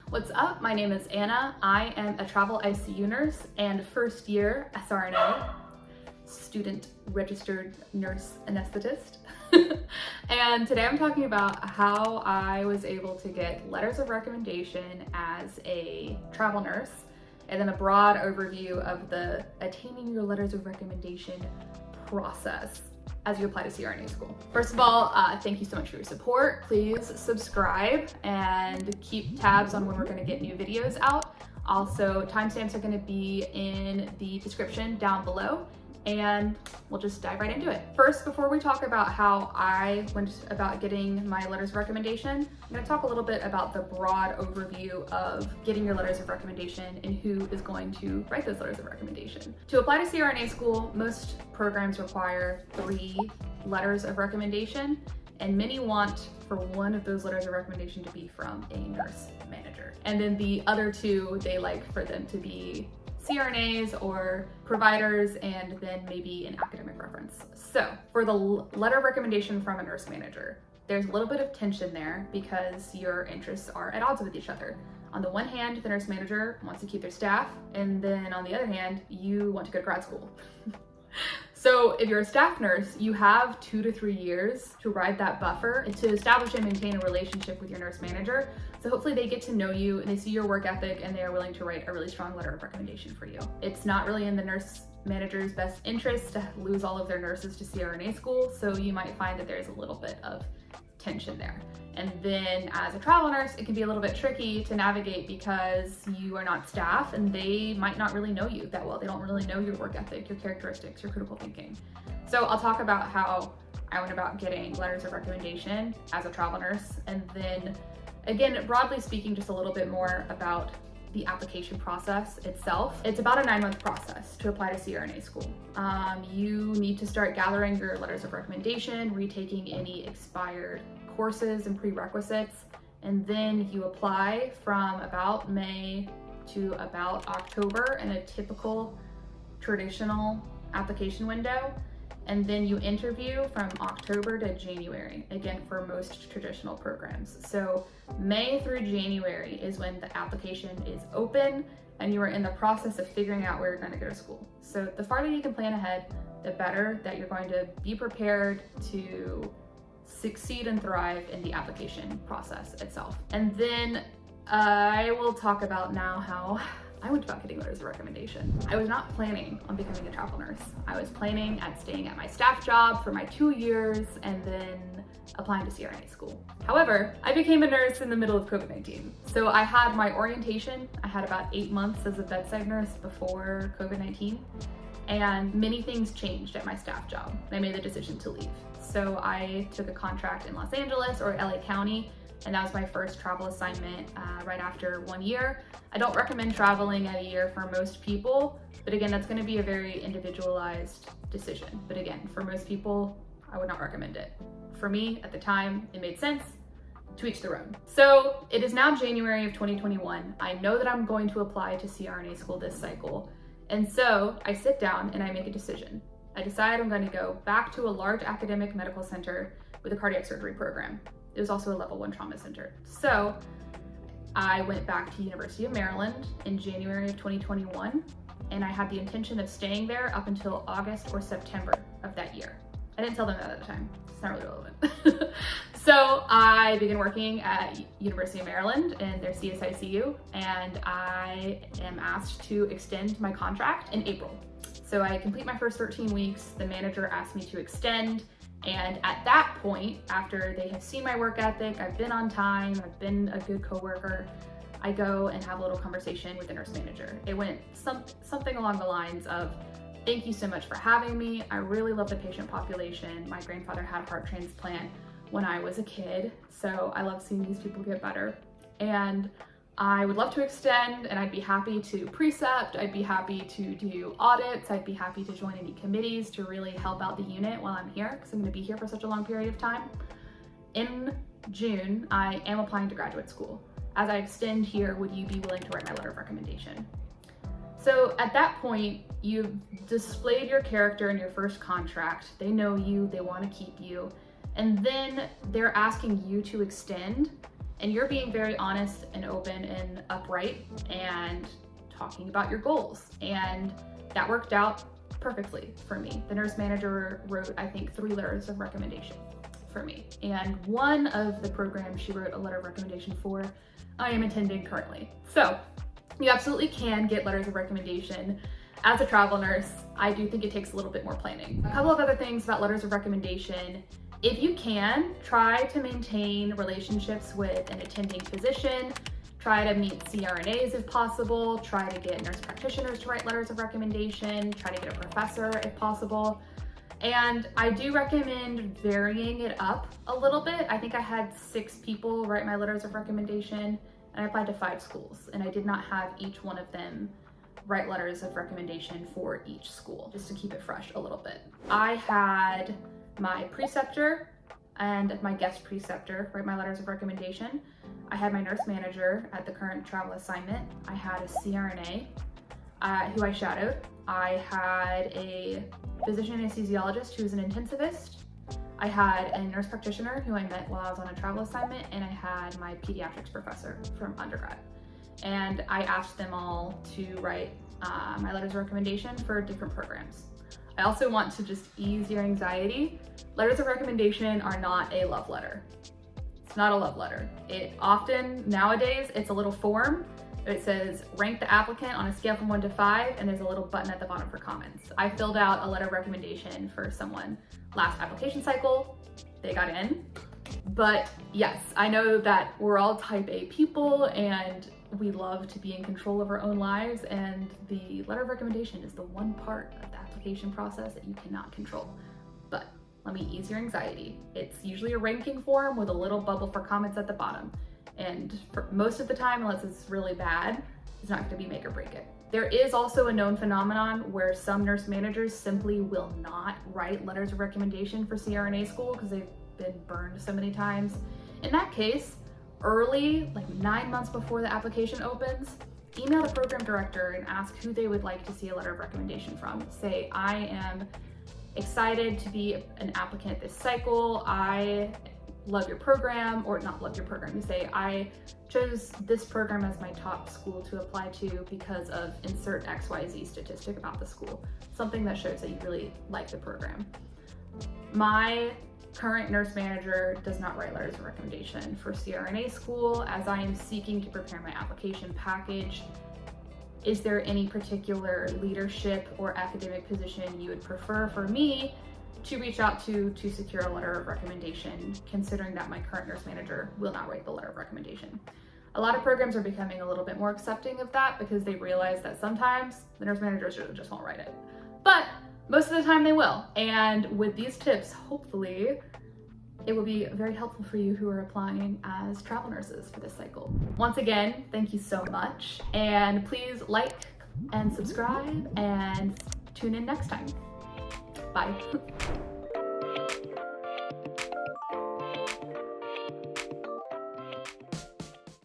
What's up? My name is Anna. I am a travel ICU nurse and first year CRNA, student registered nurse anesthetist. And today I'm talking about how I was able to get letters of recommendation as a travel nurse, and then a broad overview of the attaining your letters of recommendation process as you apply to CRNA school. First of all, thank you so much for your support. Please subscribe and keep tabs on when we're gonna get new videos out. Also, timestamps are gonna be in the description down below, and we'll just dive right into it. First, before we talk about how I went about getting my letters of recommendation, I'm gonna talk a little bit about the broad overview of getting your letters of recommendation and who is going to write those letters of recommendation. To apply to CRNA school, most programs require 3 letters of recommendation, and many want for one of those letters of recommendation to be from a nurse manager. And then the other 2, they like for them to be CRNAs or providers, and then maybe an academic reference. So for the letter of recommendation from a nurse manager, there's a little bit of tension there because your interests are at odds with each other. On the one hand, the nurse manager wants to keep their staff, and then on the other hand, you want to go to grad school. So if you're a staff nurse, you have 2 to 3 years to ride that buffer and to establish and maintain a relationship with your nurse manager. So hopefully they get to know you and they see your work ethic and they are willing to write a really strong letter of recommendation for you. It's not really in the nurse manager's best interest to lose all of their nurses to CRNA school, so you might find that there's a little bit of tension there. And then as a travel nurse, it can be a little bit tricky to navigate because you are not staff and they might not really know you that well. They don't really know your work ethic, your characteristics, your critical thinking. So I'll talk about how I went about getting letters of recommendation as a travel nurse, and then again, broadly speaking, just a little bit more about the application process itself. It's about a 9-month process to apply to CRNA school. You need to start gathering your letters of recommendation, retaking any expired courses and prerequisites, and then you apply from about May to about October in a typical traditional application window. And then you interview from October to January, again, for most traditional programs. So May through January is when the application is open and you are in the process of figuring out where you're going to go to school. So the farther you can plan ahead, the better that you're going to be prepared to succeed and thrive in the application process itself. And then I will talk about now how I went about getting letters of recommendation. I was not planning on becoming a travel nurse. I was planning at staying at my staff job for my 2 years and then applying to CRNA school. However, I became a nurse in the middle of COVID-19. So I had my orientation. I had about 8 months as a bedside nurse before COVID-19, and many things changed at my staff job. I made the decision to leave. So I took a contract in Los Angeles or LA County, and that was my first travel assignment right after 1 year. I don't recommend traveling at a year for most people, but again, that's gonna be a very individualized decision. But again, for most people, I would not recommend it. For me, at the time, it made sense. To each their own. So it is now January of 2021. I know that I'm going to apply to CRNA school this cycle. And so I sit down and I make a decision. I decide I'm going to go back to a large academic medical center with a cardiac surgery program. It was also a level 1 trauma center. So I went back to University of Maryland in January of 2021, and I had the intention of staying there up until August or September of that year. I didn't tell them that at the time. It's not really relevant. So I began working at University of Maryland in their CSICU, and I am asked to extend my contract in April. So I complete my first 13 weeks. The manager asked me to extend. And at that point, after they have seen my work ethic, I've been on time, I've been a good coworker, I go and have a little conversation with the nurse manager. It went something along the lines of, thank you so much for having me. I really love the patient population. My grandfather had a heart transplant when I was a kid, so I love seeing these people get better. And I would love to extend, and I'd be happy to precept, I'd be happy to do audits, I'd be happy to join any committees to really help out the unit while I'm here, because I'm gonna be here for such a long period of time. In June, I am applying to graduate school. As I extend here, would you be willing to write my letter of recommendation? So at that point, you've displayed your character in your first contract. They know you, they want to keep you, and then they're asking you to extend. and you're being very honest and open and upright and talking about your goals. And that worked out perfectly for me. The nurse manager wrote, I think, 3 letters of recommendation for me. And one of the programs she wrote a letter of recommendation for, I am attending currently. So you absolutely can get letters of recommendation as a travel nurse. I do think it takes a little bit more planning. A couple of other things about letters of recommendation. If you can, try to maintain relationships with an attending physician. Try to meet CRNAs if possible. Try to get nurse practitioners to write letters of recommendation. Try to get a professor if possible. And I do recommend varying it up a little bit. I think I had 6 people write my letters of recommendation, and I applied to 5 schools, and I did not have each one of them write letters of recommendation for each school, just to keep it fresh a little bit. I had my preceptor and my guest preceptor write my letters of recommendation. I had my nurse manager at the current travel assignment. I had a CRNA who I shadowed. I had a physician anesthesiologist who was an intensivist. I had a nurse practitioner who I met while I was on a travel assignment, and I had my pediatrics professor from undergrad. And I asked them all to write my letters of recommendation for different programs. I also want to just ease your anxiety. Letters of recommendation are not a love letter. It's not a love letter. It often, nowadays, it's a little form. It says, rank the applicant on a scale from 1 to 5, and there's a little button at the bottom for comments. I filled out a letter of recommendation for someone last application cycle. They got in. But yes, I know that we're all type A people and we love to be in control of our own lives, and the letter of recommendation is the one part of the application process that you cannot control. But let me ease your anxiety. It's usually a ranking form with a little bubble for comments at the bottom. And for most of the time, unless it's really bad, it's not going to be make or break it. There is also a known phenomenon where some nurse managers simply will not write letters of recommendation for CRNA school because they've been burned so many times. In that case, early, like 9 months before the application opens, email the program director and ask who they would like to see a letter of recommendation from. Say, I am excited to be an applicant this cycle. I love your program, or not love your program. You say, I chose this program as my top school to apply to because of insert XYZ statistic about the school. Something that shows that you really like the program. My current nurse manager does not write letters of recommendation for CRNA school, as I am seeking to prepare my application package. Is there any particular leadership or academic position you would prefer for me to reach out to secure a letter of recommendation, considering that my current nurse manager will not write the letter of recommendation? A lot of programs are becoming a little bit more accepting of that because they realize that sometimes the nurse managers just won't write it. But most of the time they will. And with these tips, hopefully, it will be very helpful for you who are applying as travel nurses for this cycle. Once again, thank you so much. And please like and subscribe and tune in next time. Bye.